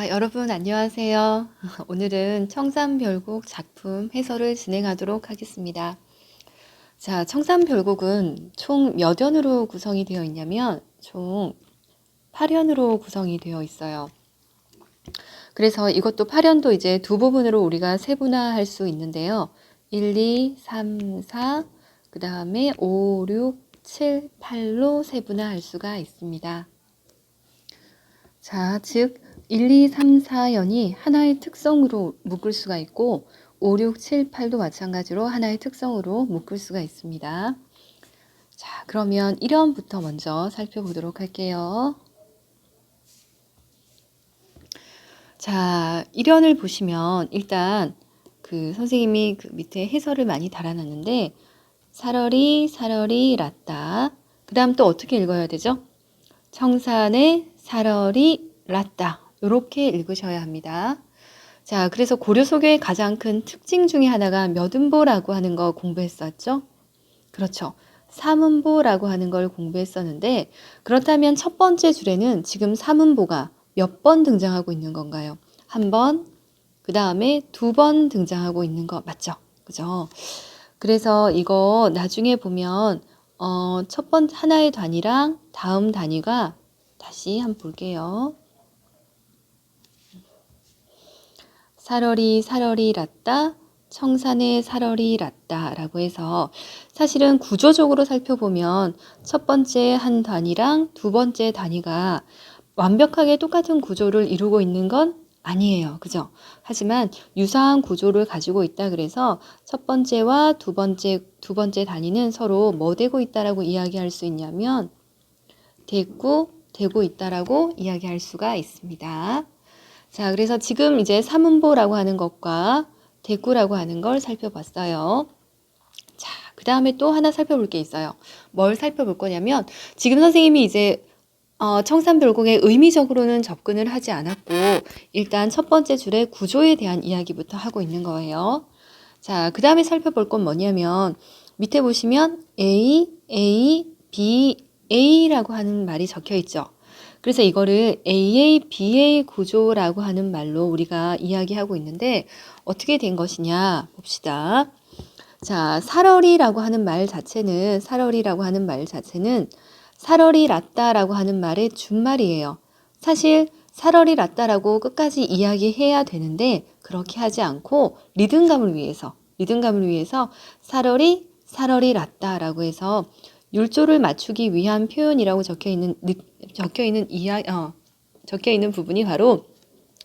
여러분 안녕하세요. 오늘은 청산별곡 작품 해설을 진행하도록 하겠습니다. 청산별곡은 총 몇 연으로 구성이 되어 있냐면 총 8연으로 구성이 되어 있어요. 그래서 이것도 8연도 이제 두 부분으로 우리가 세분화할 수 있는데요. 1, 2, 3, 4, 그 다음에 5, 6, 7, 8로 세분화할 수가 있습니다. 즉 1, 2, 3, 4연이 하나의 특성으로 묶을 수가 있고 5, 6, 7, 8도 마찬가지로 하나의 특성으로 묶을 수가 있습니다. 그러면 1연부터 먼저 살펴보도록 할게요. 1연을 보시면 일단 선생님이 밑에 해설을 많이 달아놨는데 사러리 랐다. 그 다음 또 어떻게 읽어야 되죠? 청산의 사러리 랐다. 이렇게 읽으셔야 합니다. 그래서 고려 소교의 가장 큰 특징 중에 하나가 몇음보라고 하는 거 공부했었죠? 그렇죠. 삼음보라고 하는 걸 공부했었는데 그렇다면 첫 번째 줄에는 지금 삼음보가 몇 번 등장하고 있는 건가요? 한 번, 그 다음에 두 번 등장하고 있는 거 맞죠? 그죠? 그래서 이거 나중에 보면 첫 번째 하나의 단위랑 다음 단위가 다시 한번 볼게요. 사러리 랐다, 청산의 사러리 랐다 라고 해서 사실은 구조적으로 살펴보면 첫 번째 한 단위랑 두 번째 단위가 완벽하게 똑같은 구조를 이루고 있는 건 아니에요. 그죠? 하지만 유사한 구조를 가지고 있다 그래서 첫 번째와 두 번째 단위는 서로 뭐 되고 있다라고 이야기할 수 있냐면 되고 있다라고 이야기할 수가 있습니다. 그래서 지금 이제 삼음보라고 하는 것과 대구라고 하는 걸 살펴봤어요. 그 다음에 또 하나 살펴볼 게 있어요. 뭘 살펴볼 거냐면 지금 선생님이 이제 청산별곡에 의미적으로는 접근을 하지 않았고 일단 첫 번째 줄의 구조에 대한 이야기부터 하고 있는 거예요. 그 다음에 살펴볼 건 뭐냐면 밑에 보시면 A, B, A라고 하는 말이 적혀 있죠. 그래서 이거를 AA, BA 구조라고 하는 말로 우리가 이야기하고 있는데 어떻게 된 것이냐 봅시다. 사러리라고 하는 말 자체는 사러리 랐다라고 하는 말의 준말이에요. 사실 사러리 랐다라고 끝까지 이야기해야 되는데 그렇게 하지 않고 리듬감을 위해서 사러리 랐다라고 해서 율조를 맞추기 위한 표현이라고 적혀 있는 부분이 바로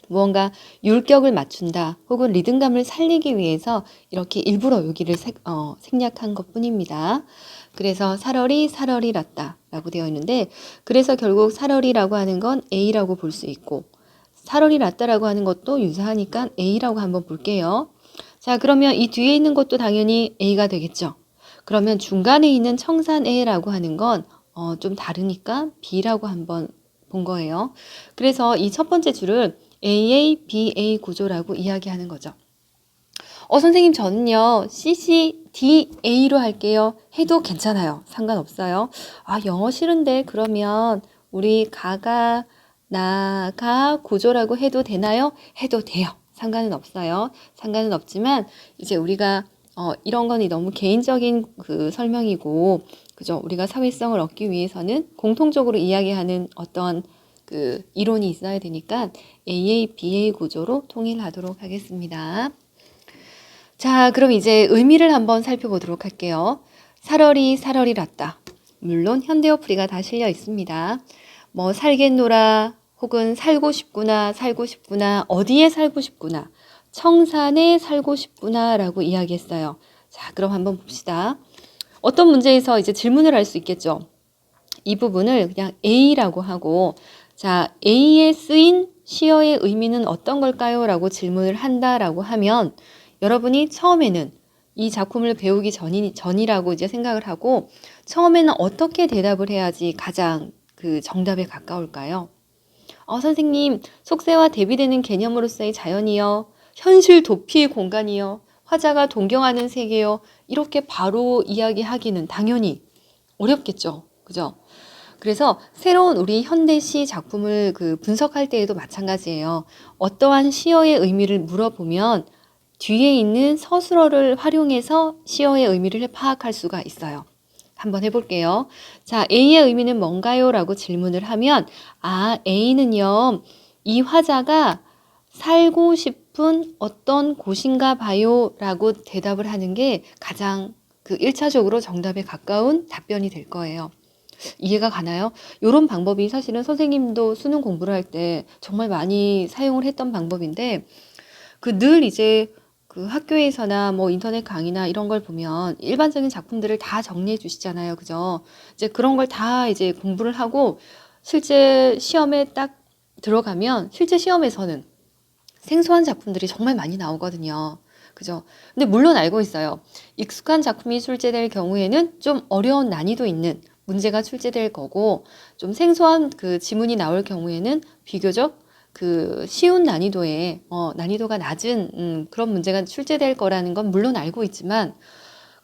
무언가 율격을 맞춘다 혹은 리듬감을 살리기 위해서 이렇게 일부러 여기를 생략한 것 뿐입니다. 그래서 사러리 랐다 라고 되어 있는데 그래서 결국 사러리라고 하는 건 A라고 볼 수 있고 사러리 랐다라고 하는 것도 유사하니까 A라고 한번 볼게요. 그러면 이 뒤에 있는 것도 당연히 A가 되겠죠. 그러면 중간에 있는 청산애라고 하는 건 좀 다르니까 B라고 한번 본 거예요. 그래서 이 첫 번째 줄을 AA, BA 구조라고 이야기하는 거죠. 선생님 저는요 CCDA로 할게요 해도 괜찮아요. 상관없어요. 영어 싫은데 그러면 우리 가가 나가 구조라고 해도 되나요? 해도 돼요. 상관은 없어요. 상관은 없지만 이제 우리가 이런 건 너무 개인적인 설명이고 그죠? 우리가 사회성을 얻기 위해서는 공통적으로 이야기하는 어떤 이론이 있어야 되니까 AA, BA 구조로 통일하도록 하겠습니다. 그럼 이제 의미를 한번 살펴보도록 할게요. 사러리 랐다. 물론 현대어풀이가 다 실려 있습니다. 살겠노라 혹은 살고 싶구나, 어디에 살고 싶구나, 청산에 살고 싶구나 라고 이야기했어요. 그럼 한번 봅시다. 어떤 문제에서 이제 질문을 할 수 있겠죠. 이 부분을 그냥 A라고 하고 A에 쓰인 시어의 의미는 어떤 걸까요? 라고 질문을 한다라고 하면 여러분이 처음에는 이 작품을 배우기 전이라고 이제 생각을 하고 처음에는 어떻게 대답을 해야지 가장 정답에 가까울까요? 선생님, 속세와 대비되는 개념으로서의 자연이요. 현실 도피의 공간이요. 화자가 동경하는 세계요. 이렇게 바로 이야기하기는 당연히 어렵겠죠. 그죠? 그래서 새로운 우리 현대시 작품을 분석할 때에도 마찬가지예요. 어떠한 시어의 의미를 물어보면 뒤에 있는 서술어를 활용해서 시어의 의미를 파악할 수가 있어요. 한번 해볼게요. 자, A의 의미는 뭔가요? 라고 질문을 하면, A는요, 이 화자가 살고 싶은 어떤 곳인가 봐요. 라고 대답을 하는 게 가장 1차적으로 정답에 가까운 답변이 될 거예요. 이해가 가나요? 이런 방법이 사실은 선생님도 수능 공부를 할 때 정말 많이 사용을 했던 방법인데, 늘 이제 학교에서나 뭐 인터넷 강의나 이런 걸 보면 일반적인 작품들을 다 정리해 주시잖아요. 그죠? 이제 그런 걸 다 이제 공부를 하고 실제 시험에 딱 들어가면 실제 시험에서는 생소한 작품들이 정말 많이 나오거든요. 그죠? 근데 물론 알고 있어요. 익숙한 작품이 출제될 경우에는 좀 어려운 난이도 있는 문제가 출제될 거고, 좀 생소한 지문이 나올 경우에는 비교적 쉬운 난이도의, 난이도가 낮은, 그런 문제가 출제될 거라는 건 물론 알고 있지만,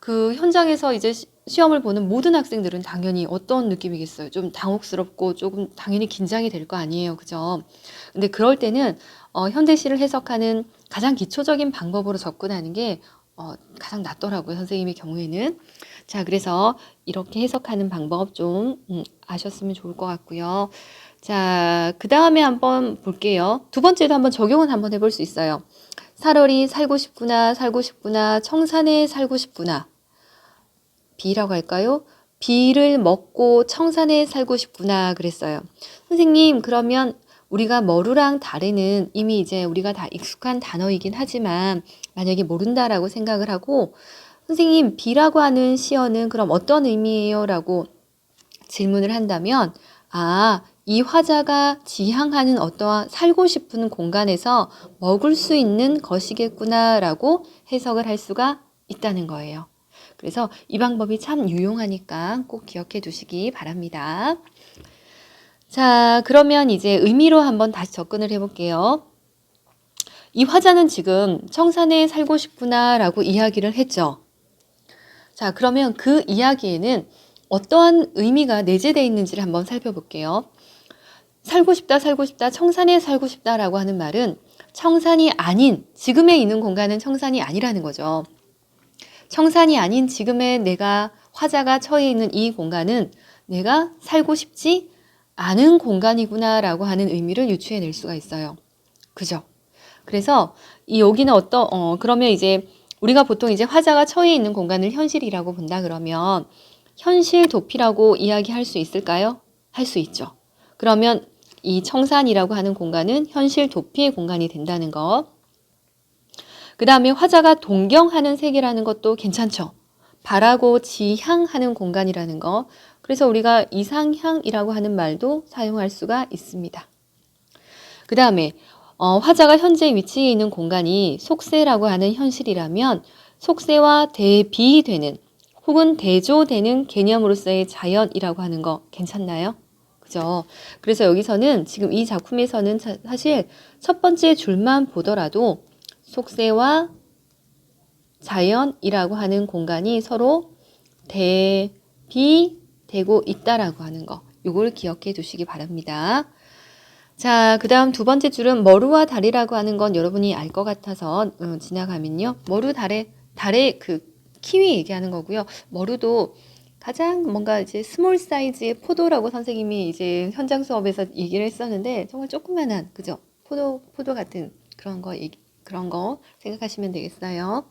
현장에서 이제 시험을 보는 모든 학생들은 당연히 어떤 느낌이겠어요? 좀 당혹스럽고 조금 당연히 긴장이 될 거 아니에요. 그죠? 근데 그럴 때는, 현대시를 해석하는 가장 기초적인 방법으로 접근하는 게, 가장 낫더라고요. 선생님의 경우에는. 자, 그래서 이렇게 해석하는 방법 좀, 아셨으면 좋을 것 같고요. 자, 그 다음에 한번 볼게요. 두 번째도 한번 적용은 한번 해볼 수 있어요. 살얼이 살고 싶구나, 살고 싶구나, 청산에 살고 싶구나. B라고 할까요? B를 먹고 청산에 살고 싶구나 그랬어요. 선생님, 그러면 우리가 머루랑 다래는 이미 이제 우리가 다 익숙한 단어이긴 하지만 만약에 모른다라고 생각을 하고, 선생님, B라고 하는 시어는 그럼 어떤 의미예요? 라고 질문을 한다면, 이 화자가 지향하는 어떠한 살고 싶은 공간에서 먹을 수 있는 것이겠구나 라고 해석을 할 수가 있다는 거예요. 그래서 이 방법이 참 유용하니까 꼭 기억해 두시기 바랍니다. 자, 그러면 이제 의미로 한번 다시 접근을 해볼게요. 이 화자는 지금 청산에 살고 싶구나 라고 이야기를 했죠. 자, 그러면 그 이야기에는 어떠한 의미가 내재되어 있는지를 한번 살펴볼게요. 살고 싶다, 살고 싶다, 청산에 살고 싶다라고 하는 말은 청산이 아닌, 지금에 있는 공간은 청산이 아니라는 거죠. 청산이 아닌 지금의 내가 화자가 처해 있는 이 공간은 내가 살고 싶지 않은 공간이구나라고 하는 의미를 유추해낼 수가 있어요. 그죠? 그래서 여기는 그러면 이제 우리가 보통 이제 화자가 처해 있는 공간을 현실이라고 본다 그러면 현실 도피라고 이야기할 수 있을까요? 할 수 있죠. 그러면 이 청산이라고 하는 공간은 현실 도피의 공간이 된다는 거. 그 다음에 화자가 동경하는 세계라는 것도 괜찮죠. 바라고 지향하는 공간이라는 거. 그래서 우리가 이상향이라고 하는 말도 사용할 수가 있습니다. 그 다음에 화자가 현재 위치해 있는 공간이 속세라고 하는 현실이라면 속세와 대비되는 혹은 대조되는 개념으로서의 자연이라고 하는 거 괜찮나요? 그죠? 그래서 여기서는 지금 이 작품에서는 사실 첫 번째 줄만 보더라도 속세와 자연이라고 하는 공간이 서로 대비되고 있다라고 하는 거. 이걸 기억해 두시기 바랍니다. 자, 그 다음 두 번째 줄은 머루와 다리라고 하는 건 여러분이 알 것 같아서 지나가면요. 머루, 달의 키위 얘기하는 거고요. 머루도 가장 뭔가 이제 스몰 사이즈의 포도라고 선생님이 이제 현장 수업에서 얘기를 했었는데 정말 조그만한, 그죠? 포도 같은 그런 거 생각하시면 되겠어요.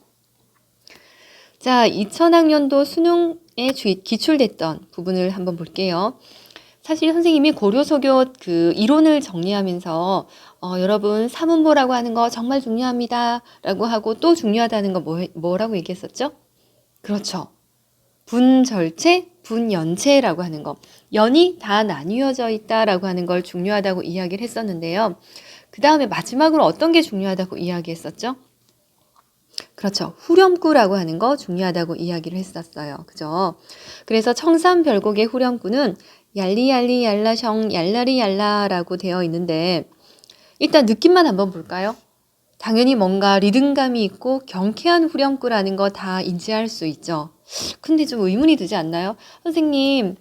자, 2000학년도 수능에 기출됐던 부분을 한번 볼게요. 사실 선생님이 고려서교 이론을 정리하면서 여러분 사문보라고 하는 거 정말 중요합니다 라고 하고 또 중요하다는 거 뭐라고 얘기했었죠? 그렇죠. 분절체, 분연체라고 하는 거. 연이 다 나뉘어져 있다라고 하는 걸 중요하다고 이야기를 했었는데요. 그 다음에 마지막으로 어떤 게 중요하다고 이야기했었죠? 그렇죠. 후렴구라고 하는 거 중요하다고 이야기를 했었어요. 그죠? 그래서 청산별곡의 후렴구는 얄리얄리 얄라셩 얄라리 얄라라고 되어 있는데 일단 느낌만 한번 볼까요? 당연히 뭔가 리듬감이 있고 경쾌한 후렴구라는 거 다 인지할 수 있죠. 근데 좀 의문이 들지 않나요? 선생님,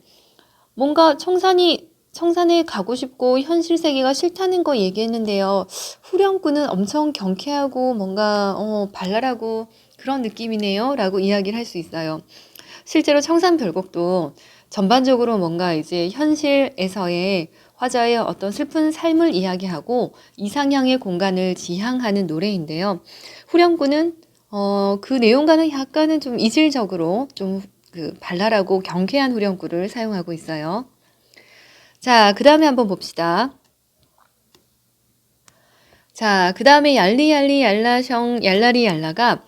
뭔가 청산에 가고 싶고 현실 세계가 싫다는 거 얘기했는데요. 후렴구는 엄청 경쾌하고 뭔가 발랄하고 그런 느낌이네요. 라고 이야기를 할 수 있어요. 실제로 청산별곡도 전반적으로 뭔가 이제 현실에서의 화자의 어떤 슬픈 삶을 이야기하고 이상향의 공간을 지향하는 노래인데요. 후렴구는 그 내용과는 약간은 좀 이질적으로 좀 그 발랄하고 경쾌한 후렴구를 사용하고 있어요. 자, 그 다음에 한번 봅시다. 자, 그 다음에 얄리얄리 얄라셩 얄라리 얄라가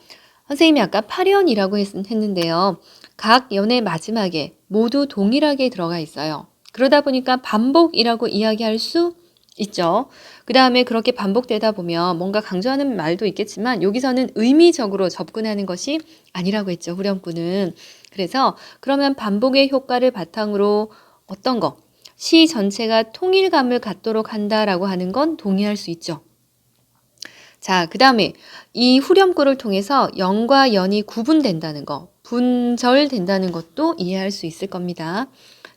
선생님이 아까 8연이라고 했는데요. 각 연의 마지막에 모두 동일하게 들어가 있어요. 그러다 보니까 반복이라고 이야기할 수 있죠. 그 다음에 그렇게 반복되다 보면 뭔가 강조하는 말도 있겠지만 여기서는 의미적으로 접근하는 것이 아니라고 했죠. 후렴구는. 그래서 그러면 반복의 효과를 바탕으로 어떤 거? 시 전체가 통일감을 갖도록 한다라고 하는 건 동의할 수 있죠. 자, 그 다음에 이 후렴구를 통해서 연과 연이 구분된다는 거, 분절된다는 것도 이해할 수 있을 겁니다.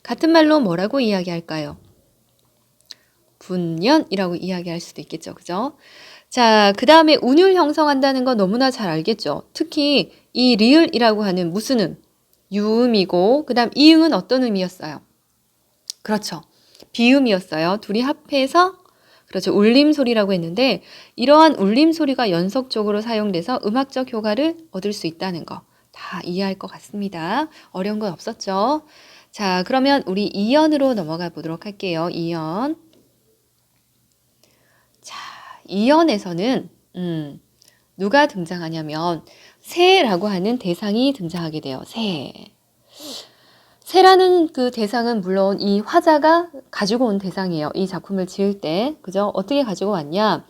같은 말로 뭐라고 이야기할까요? 분연이라고 이야기할 수도 있겠죠. 그죠? 자, 그 다음에 운율 형성한다는 거 너무나 잘 알겠죠. 특히 이 리을이라고 하는 무슨 음, 유음이고 그 다음 이응은 어떤 음이었어요? 그렇죠. 비음이었어요. 둘이 합해서 그렇죠. 울림소리라고 했는데 이러한 울림소리가 연속적으로 사용돼서 음악적 효과를 얻을 수 있다는 거 다 이해할 것 같습니다. 어려운 건 없었죠. 자, 그러면 우리 2연으로 넘어가 보도록 할게요. 2연. 자, 2연에서는 누가 등장하냐면 새라고 하는 대상이 등장하게 돼요. 새. 새라는 그 대상은 물론 이 화자가 가지고 온 대상이에요. 이 작품을 지을 때. 그죠? 어떻게 가지고 왔냐?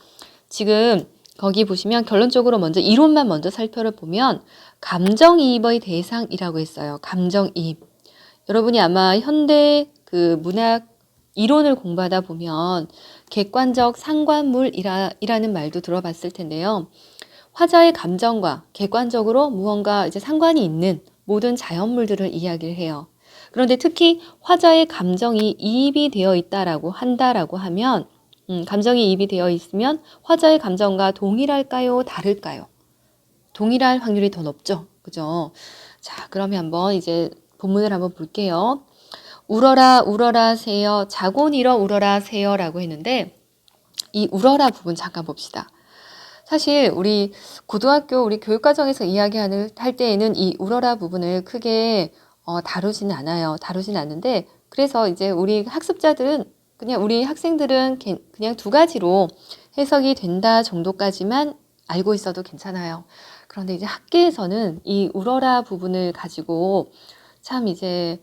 지금 거기 보시면 결론적으로 먼저 이론만 먼저 살펴보면 감정이입의 대상이라고 했어요. 감정이입. 여러분이 아마 현대 그 문학 이론을 공부하다 보면 객관적 상관물이라는 말도 들어봤을 텐데요. 화자의 감정과 객관적으로 무언가 이제 상관이 있는 모든 자연물들을 이야기를 해요. 그런데 특히 화자의 감정이 이입이 되어 있다라고 한다라고 하면 감정이 이입이 되어 있으면 화자의 감정과 동일할까요? 다를까요? 동일할 확률이 더 높죠. 그죠? 자, 그러면 한번 이제 본문을 한번 볼게요. 울어라 울어라 새여 자곤 일어 울어라 새여라고 했는데 이 울어라 부분 잠깐 봅시다. 사실 우리 고등학교 우리 교육과정에서 이야기하는 할 때에는 이 울어라 부분을 크게 다루지는 않아요. 다루지는 않는데 그래서 이제 우리 학습자들은 그냥 우리 학생들은 그냥 두 가지로 해석이 된다 정도까지만 알고 있어도 괜찮아요. 그런데 이제 학계에서는 이 울어라 부분을 가지고 참 이제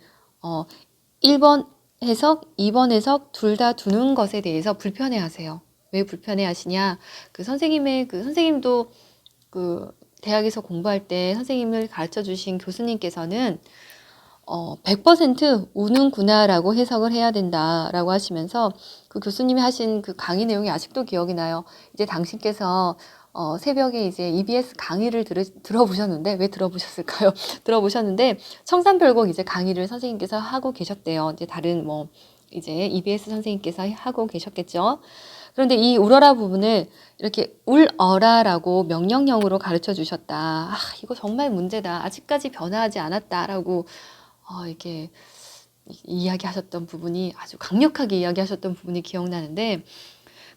1번 해석, 2번 해석 둘 다 두는 것에 대해서 불편해 하세요. 왜 불편해 하시냐? 그 선생님도 그 대학에서 공부할 때 선생님을 가르쳐 주신 교수님께서는 100% 우는구나라고 해석을 해야 된다라고 하시면서 그 교수님이 하신 그 강의 내용이 아직도 기억이 나요. 이제 당신께서 새벽에 이제 EBS 강의를 들어보셨는데 왜 들어보셨을까요? 들어보셨는데 청산별곡 이제 강의를 선생님께서 하고 계셨대요. 이제 다른 뭐 이제 EBS 선생님께서 하고 계셨겠죠. 그런데 이 울어라 부분을 이렇게 울어라라고 명령형으로 가르쳐 주셨다. 아, 이거 정말 문제다. 아직까지 변화하지 않았다라고 이렇게 이야기하셨던 부분이 아주 강력하게 이야기하셨던 부분이 기억나는데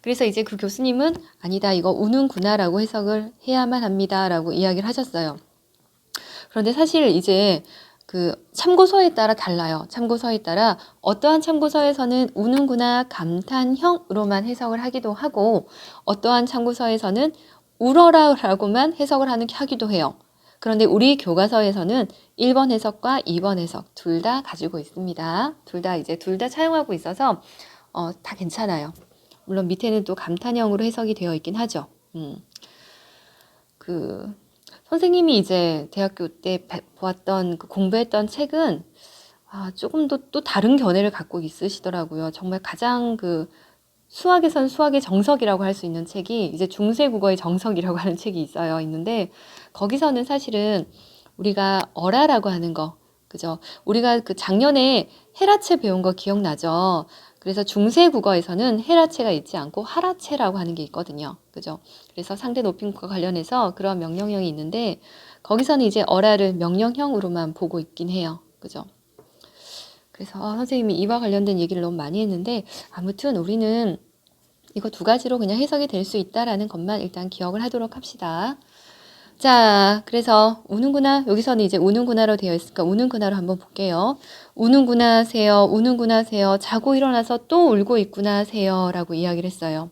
그래서 이제 그 교수님은 아니다 이거 우는구나라고 해석을 해야만 합니다라고 이야기를 하셨어요. 그런데 사실 이제 그 참고서에 따라 달라요. 참고서에 따라 어떠한 참고서에서는 우는구나 감탄형으로만 해석을 하기도 하고 어떠한 참고서에서는 울어라라고만 해석을 하기도 해요. 그런데 우리 교과서에서는 1번 해석과 2번 해석 둘 다 가지고 있습니다. 둘 다 차용하고 있어서 다 괜찮아요. 물론 밑에는 또 감탄형으로 해석이 되어 있긴 하죠. 그 선생님이 이제 대학교 때 보았던 공부했던 책은 조금 또 다른 견해를 갖고 있으시더라고요. 정말 가장 그 수학에선 수학의 정석이라고 할 수 있는 책이 이제 중세국어의 정석이라고 하는 책이 있는데 거기서는 사실은 우리가 어라라고 하는 거 그죠? 우리가 그 작년에 해라체 배운 거 기억나죠? 그래서 중세 국어에서는 해라체가 있지 않고 하라체라고 하는 게 있거든요. 그죠? 그래서 상대 높임과 관련해서 그런 명령형이 있는데 거기서는 이제 어라를 명령형으로만 보고 있긴 해요. 그죠? 그래서 선생님이 이와 관련된 얘기를 너무 많이 했는데 아무튼 우리는 이거 두 가지로 그냥 해석이 될 수 있다라는 것만 일단 기억을 하도록 합시다. 자, 그래서 우는구나. 여기서는 이제 우는구나로 되어 있으니까 우는구나로 한번 볼게요. 우는구나 세요. 우는구나 세요. 자고 일어나서 또 울고 있구나 세요. 라고 이야기를 했어요.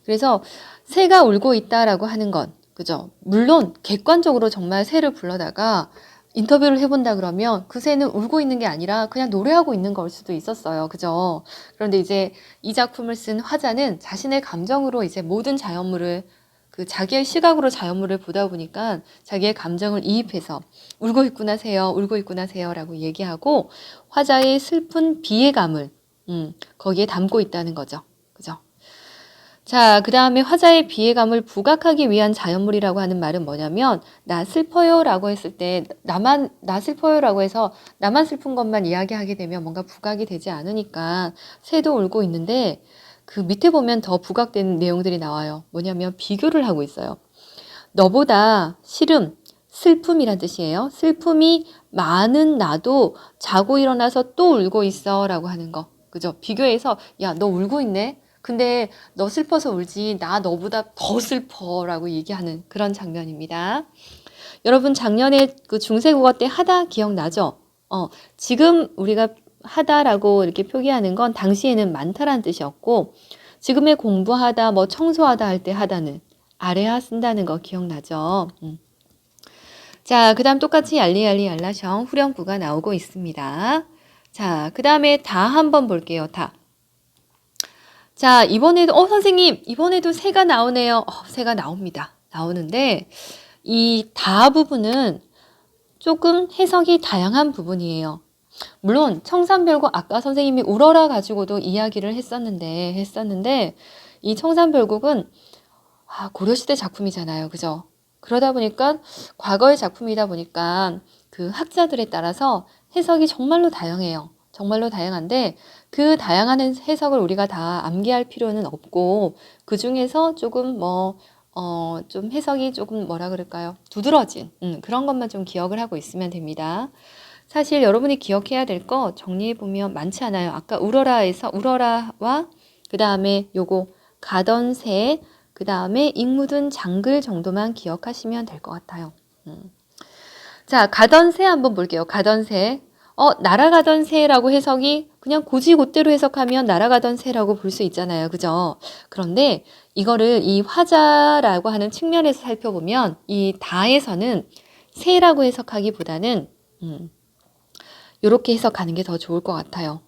그래서 새가 울고 있다라고 하는 건, 그죠? 물론 객관적으로 정말 새를 불러다가 인터뷰를 해본다 그러면 그 새는 울고 있는 게 아니라 그냥 노래하고 있는 걸 수도 있었어요. 그죠? 그런데 이제 이 작품을 쓴 화자는 자신의 감정으로 이제 모든 자연물을 그 자기의 시각으로 자연물을 보다 보니까 자기의 감정을 이입해서 울고 있구나 새요, 울고 있구나 새요라고 얘기하고 화자의 슬픈 비애감을 거기에 담고 있다는 거죠. 그죠? 자, 그 다음에 화자의 비애감을 부각하기 위한 자연물이라고 하는 말은 뭐냐면 나 슬퍼요 라고 했을 때 나 슬퍼요 라고 해서 나만 슬픈 것만 이야기하게 되면 뭔가 부각이 되지 않으니까 새도 울고 있는데 그 밑에 보면 더 부각된 내용들이 나와요. 뭐냐면 비교를 하고 있어요. 너보다 시름, 슬픔이란 뜻이에요. 슬픔이 많은 나도 자고 일어나서 또 울고 있어 라고 하는 거. 그죠? 비교해서 야, 너 울고 있네? 근데 너 슬퍼서 울지 나 너보다 더 슬퍼라고 얘기하는 그런 장면입니다. 여러분 작년에 그 중세국어 때 하다 기억나죠? 지금 우리가 하다라고 이렇게 표기하는 건 당시에는 많다라는 뜻이었고 지금의 공부하다 뭐 청소하다 할 때 하다는 아래하 쓴다는 거 기억나죠? 자, 그 다음 똑같이 얄리얄리 얄라셩 후렴구가 나오고 있습니다. 자, 그 다음에 다 한번 볼게요. 다. 자, 이번에도, 선생님, 이번에도 새가 나오네요. 새가 나옵니다. 나오는데, 이 다 부분은 조금 해석이 다양한 부분이에요. 물론, 청산별곡 아까 선생님이 울어라 가지고도 이야기를 했었는데, 이 청산별곡은 고려시대 작품이잖아요. 그죠? 그러다 보니까, 과거의 작품이다 보니까, 그 학자들에 따라서 해석이 정말로 다양해요. 정말로 다양한데 그 다양한 해석을 우리가 다 암기할 필요는 없고 그 중에서 조금 좀 해석이 조금 뭐라 그럴까요? 두드러진 그런 것만 좀 기억을 하고 있으면 됩니다. 사실 여러분이 기억해야 될 거 정리해보면 많지 않아요. 아까 울어라에서 울어라와 그 다음에 요거 가던 새, 그 다음에 익묻은 장글 정도만 기억하시면 될 것 같아요. 자, 가던 새 한번 볼게요. 가던 새. 날아가던 새라고 해석이 그냥 곧이곧대로 해석하면 날아가던 새라고 볼 수 있잖아요. 그죠? 그런데 이거를 이 화자라고 하는 측면에서 살펴보면 이 다에서는 새라고 해석하기보다는 이렇게 해석하는 게 더 좋을 것 같아요.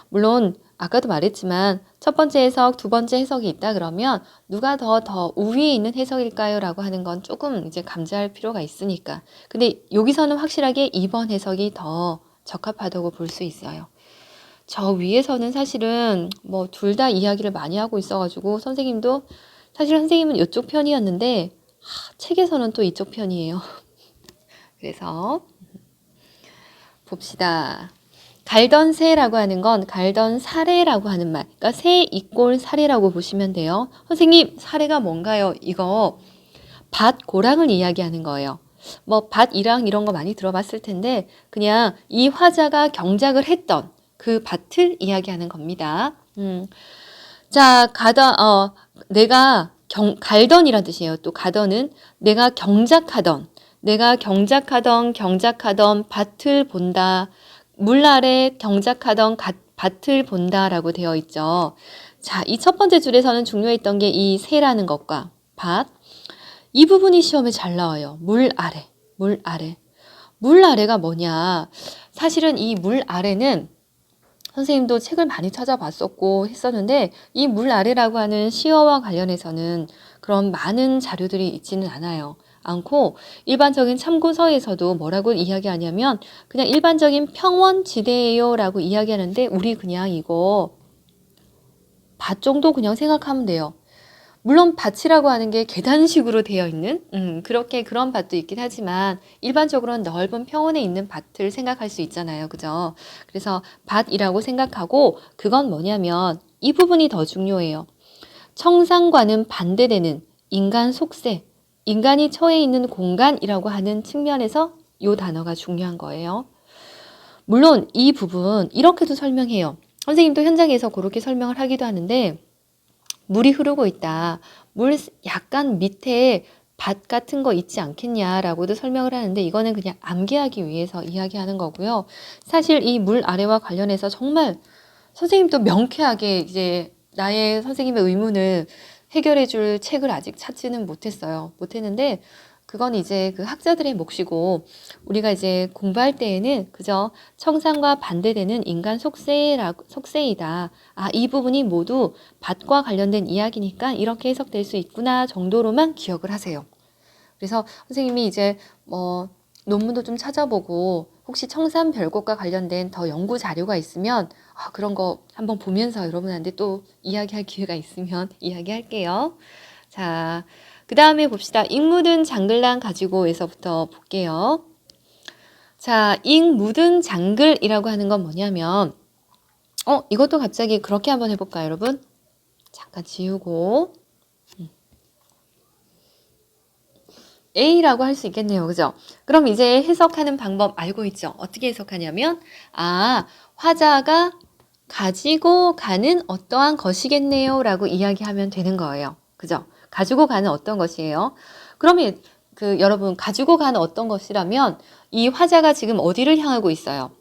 물론 아까도 말했지만 첫 번째 해석, 두 번째 해석이 있다 그러면 누가 더 우위에 있는 해석일까요? 라고 하는 건 조금 이제 감지할 필요가 있으니까. 근데 여기서는 확실하게 2번 해석이 더 적합하다고 볼 수 있어요. 저 위에서는 사실은 뭐 둘 다 이야기를 많이 하고 있어가지고 사실 선생님은 이쪽 편이었는데 책에서는 또 이쪽 편이에요. 그래서 봅시다. 갈던 새라고 하는 건 갈던 사례라고 하는 말. 그러니까 새 이꼴 사례라고 보시면 돼요. 선생님, 사례가 뭔가요? 이거 밭 고랑을 이야기하는 거예요. 뭐 밭이랑 이런 거 많이 들어봤을 텐데 그냥 이 화자가 경작을 했던 그 밭을 이야기하는 겁니다. 자, 내가 갈던이란 뜻이에요. 또 가던은 내가 경작하던 밭을 본다. 물 아래 경작하던 밭을 본다라고 되어 있죠. 자, 이 첫 번째 줄에서는 중요했던 게 이 새라는 것과 밭. 이 부분이 시험에 잘 나와요. 물 아래. 물 아래가 뭐냐. 사실은 이 물 아래는 선생님도 책을 많이 찾아봤었고 했었는데 이 물 아래라고 하는 시어와 관련해서는 그런 많은 자료들이 있지는 않고 일반적인 참고서에서도 뭐라고 이야기하냐면 그냥 일반적인 평원지대예요 라고 이야기하는데 우리 그냥 이거 밭 정도 그냥 생각하면 돼요. 물론 밭이라고 하는 게 계단식으로 되어 있는 그렇게 그런 밭도 있긴 하지만 일반적으로는 넓은 평원에 있는 밭을 생각할 수 있잖아요. 그죠? 그래서 밭이라고 생각하고 그건 뭐냐면 이 부분이 더 중요해요. 청산과는 반대되는 인간 속세, 인간이 처해 있는 공간이라고 하는 측면에서 이 단어가 중요한 거예요. 물론 이 부분 이렇게도 설명해요. 선생님도 현장에서 그렇게 설명을 하기도 하는데 물이 흐르고 있다. 물 약간 밑에 밭 같은 거 있지 않겠냐라고도 설명을 하는데 이거는 그냥 암기하기 위해서 이야기하는 거고요. 사실 이 물 아래와 관련해서 정말 선생님도 명쾌하게 이제 나의 선생님의 의문을 해결해 줄 책을 아직 찾지는 못했어요. 못했는데 그건 이제 그 학자들의 몫이고 우리가 이제 공부할 때에는 그저 청산과 반대되는 인간 속세이다. 아, 이 부분이 모두 밭과 관련된 이야기니까 이렇게 해석될 수 있구나 정도로만 기억을 하세요. 그래서 선생님이 이제 뭐 논문도 좀 찾아보고 혹시 청산별곡과 관련된 더 연구 자료가 있으면 그런 거 한번 보면서 여러분한테 또 이야기할 기회가 있으면 이야기할게요. 자, 그 다음에 봅시다. 잉 묻은 장글랑 가지고에서부터 볼게요. 자, 잉 묻은 장글이라고 하는 건 뭐냐면 이것도 갑자기 그렇게 한번 해볼까요, 여러분? 잠깐 지우고 A라고 할 수 있겠네요. 그죠? 그럼 이제 해석하는 방법 알고 있죠? 어떻게 해석하냐면 화자가 가지고 가는 어떠한 것이겠네요 라고 이야기하면 되는 거예요. 그죠? 가지고 가는 어떤 것이에요? 그러면 여러분 가지고 가는 어떤 것이라면 이 화자가 지금 어디를 향하고 있어요?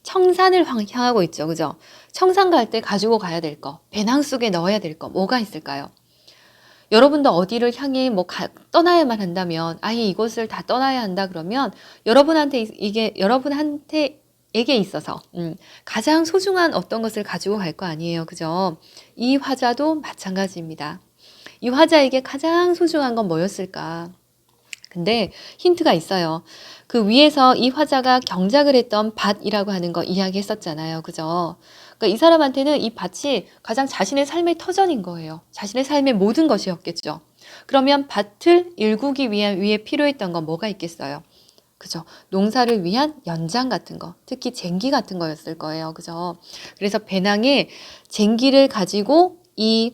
청산을 향하고 있죠. 그죠? 청산 갈 때 가지고 가야 될 거, 배낭 속에 넣어야 될 거 뭐가 있을까요? 여러분도 어디를 향해 떠나야만 한다면 아예 이곳을 다 떠나야 한다 그러면 여러분한테에게 있어서 가장 소중한 어떤 것을 가지고 갈 거 아니에요. 그죠? 이 화자도 마찬가지입니다. 이 화자에게 가장 소중한 건 뭐였을까? 근데 힌트가 있어요. 그 위에서 이 화자가 경작을 했던 밭이라고 하는 거 이야기했었잖아요. 그죠? 그러니까 이 사람한테는 이 밭이 가장 자신의 삶의 터전인 거예요. 자신의 삶의 모든 것이었겠죠. 그러면 밭을 일구기 위해 필요했던 건 뭐가 있겠어요? 그죠? 농사를 위한 연장 같은 거, 특히 쟁기 같은 거였을 거예요. 그죠? 그래서 배낭에 쟁기를 가지고 이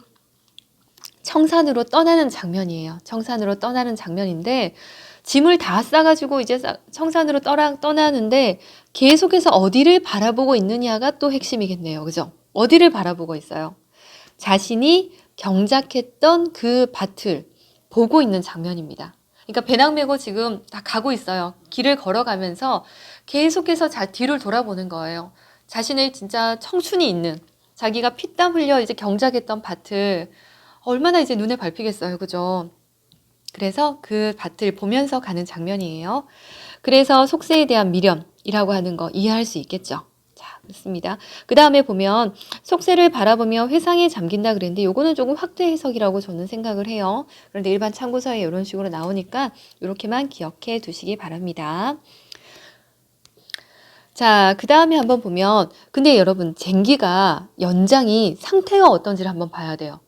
청산으로 떠나는 장면이에요. 청산으로 떠나는 장면인데 짐을 다 싸가지고 이제 청산으로 떠나는데 계속해서 어디를 바라보고 있느냐가 또 핵심이겠네요. 그죠? 어디를 바라보고 있어요? 자신이 경작했던 그 밭을 보고 있는 장면입니다. 그러니까 배낭 메고 지금 다 가고 있어요. 길을 걸어가면서 계속해서 뒤를 돌아보는 거예요. 자신의 진짜 청춘이 있는 자기가 피땀 흘려 이제 경작했던 밭을 얼마나 이제 눈에 밟히겠어요. 그죠? 그래서 그 밭을 보면서 가는 장면이에요. 그래서 속세에 대한 미련이라고 하는 거 이해할 수 있겠죠. 자, 그렇습니다. 그 다음에 보면 속세를 바라보며 회상에 잠긴다 그랬는데 요거는 조금 확대 해석이라고 저는 생각을 해요. 그런데 일반 참고서에 이런 식으로 나오니까 이렇게만 기억해 두시기 바랍니다. 자, 그 다음에 한번 보면 근데 여러분 쟁기가 연장이 상태가 어떤지를 한번 봐야 돼요.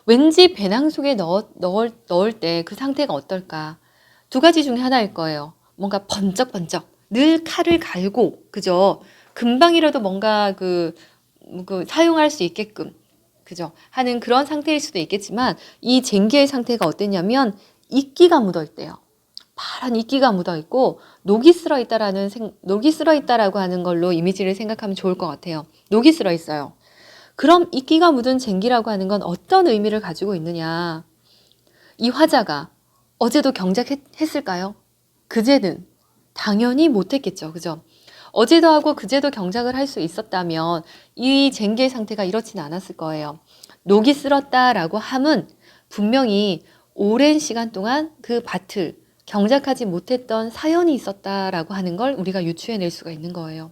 왠지 배낭 속에 넣을 때 그 상태가 어떨까? 두 가지 중에 하나일 거예요. 뭔가 번쩍번쩍 늘 칼을 갈고 그죠? 금방이라도 뭔가 사용할 수 있게끔 그죠? 하는 그런 상태일 수도 있겠지만 이 쟁기의 상태가 어땠냐면 이끼가 묻어 있대요. 파란 이끼가 묻어 있고 녹이 쓸어 있다라고 하는 걸로 이미지를 생각하면 좋을 것 같아요. 녹이 쓸어 있어요. 그럼 이끼가 묻은 쟁기라고 하는 건 어떤 의미를 가지고 있느냐? 이 화자가 어제도 경작했을까요? 그제는 당연히 못했겠죠. 그죠? 어제도 하고 그제도 경작을 할 수 있었다면 이 쟁기의 상태가 이렇지는 않았을 거예요. 녹이 쓸었다라고 함은 분명히 오랜 시간 동안 그 밭을 경작하지 못했던 사연이 있었다라고 하는 걸 우리가 유추해낼 수가 있는 거예요.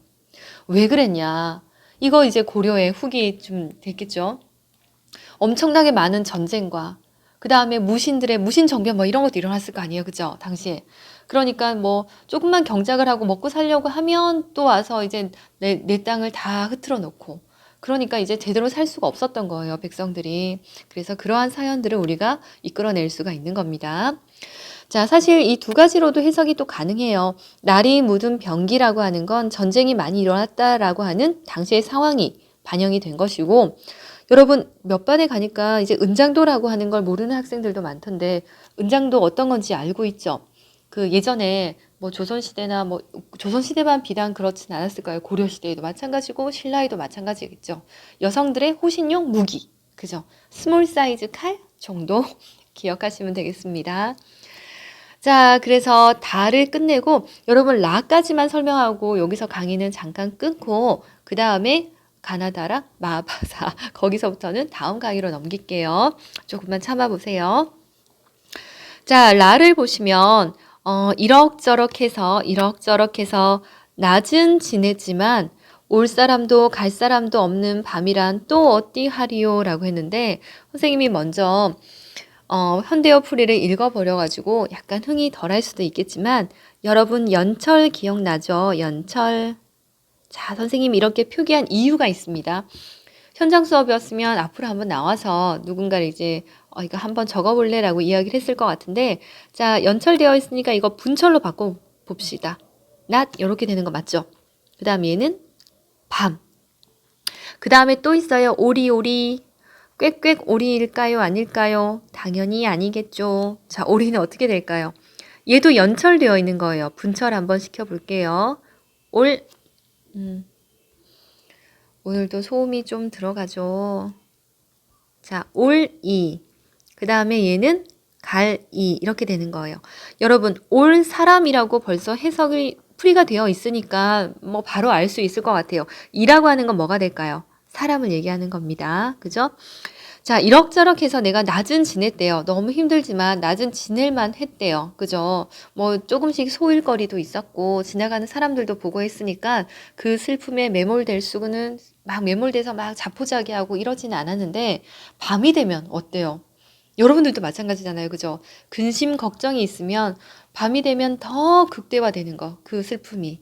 왜 그랬냐? 이거 이제 고려의 후기 좀 됐겠죠. 엄청나게 많은 전쟁과 그 다음에 무신 정변 뭐 이런 것도 일어났을 거 아니에요. 그죠? 당시에. 그러니까 뭐 조금만 경작을 하고 먹고 살려고 하면 또 와서 이제 내 땅을 다 흐트러 놓고 그러니까 이제 제대로 살 수가 없었던 거예요, 백성들이. 그래서 그러한 사연들을 우리가 이끌어낼 수가 있는 겁니다. 자, 사실 이 두 가지로도 해석이 또 가능해요. 날이 묻은 병기라고 하는 건 전쟁이 많이 일어났다라고 하는 당시의 상황이 반영이 된 것이고, 여러분 몇 반에 가니까 이제 은장도라고 하는 걸 모르는 학생들도 많던데, 은장도 어떤 건지 알고 있죠? 그 예전에 뭐 조선시대나 뭐 조선시대만 비단 그렇진 않았을 거예요. 고려시대에도 마찬가지고 신라에도 마찬가지겠죠. 여성들의 호신용 무기, 그죠? 스몰 사이즈 칼 정도 기억하시면 되겠습니다. 자, 그래서 다를 끝내고 여러분 라까지만 설명하고 여기서 강의는 잠깐 끊고 그 다음에 가나다라 마바사 거기서부터는 다음 강의로 넘길게요. 조금만 참아보세요. 자, 라를 보시면 이럭저럭 해서 낮은 지냈지만 올 사람도 갈 사람도 없는 밤이란 또 어찌하리요 라고 했는데 선생님이 먼저 현대어 풀이를 읽어버려가지고 약간 흥이 덜할 수도 있겠지만 여러분 연철 기억나죠? 연철. 자, 선생님이 이렇게 표기한 이유가 있습니다. 현장 수업이었으면 앞으로 한번 나와서 누군가를 이제 이거 한번 적어볼래? 라고 이야기를 했을 것 같은데 자, 연철되어 있으니까 이거 분철로 바꿔 봅시다. 낮 이렇게 되는 거 맞죠? 그 다음 얘는 밤. 그 다음에 또 있어요. 오리오리. 꽥꽥 오리일까요? 아닐까요? 당연히 아니겠죠. 자, 오리는 어떻게 될까요? 얘도 연철되어 있는 거예요. 분철 한번 시켜볼게요. 오늘도 소음이 좀 들어가죠. 자, 올이. 그 다음에 얘는 갈이. 이렇게 되는 거예요. 여러분, 올 사람이라고 벌써 해석이 풀이가 되어 있으니까 뭐 바로 알 수 있을 것 같아요. 이라고 하는 건 뭐가 될까요? 사람을 얘기하는 겁니다. 그죠? 자, 이럭저럭 해서 내가 낮은 지냈대요. 너무 힘들지만 낮은 지낼만 했대요. 그죠? 뭐 조금씩 소일거리도 있었고 지나가는 사람들도 보고 했으니까 그 슬픔에 매몰될 수는 막 매몰돼서 막 자포자기하고 이러지는 않았는데 밤이 되면 어때요? 여러분들도 마찬가지잖아요. 그죠? 근심 걱정이 있으면 밤이 되면 더 극대화되는 거. 그 슬픔이.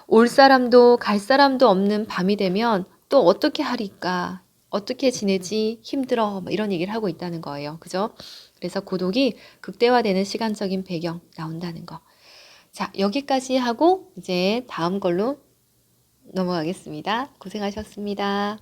올 사람도 갈 사람도 없는 밤이 되면 또 어떻게 하리까? 어떻게 지내지? 힘들어. 뭐 이런 얘기를 하고 있다는 거예요. 그죠? 그래서 고독이 극대화되는 시간적인 배경 나온다는 거. 자, 여기까지 하고 이제 다음 걸로 넘어가겠습니다. 고생하셨습니다.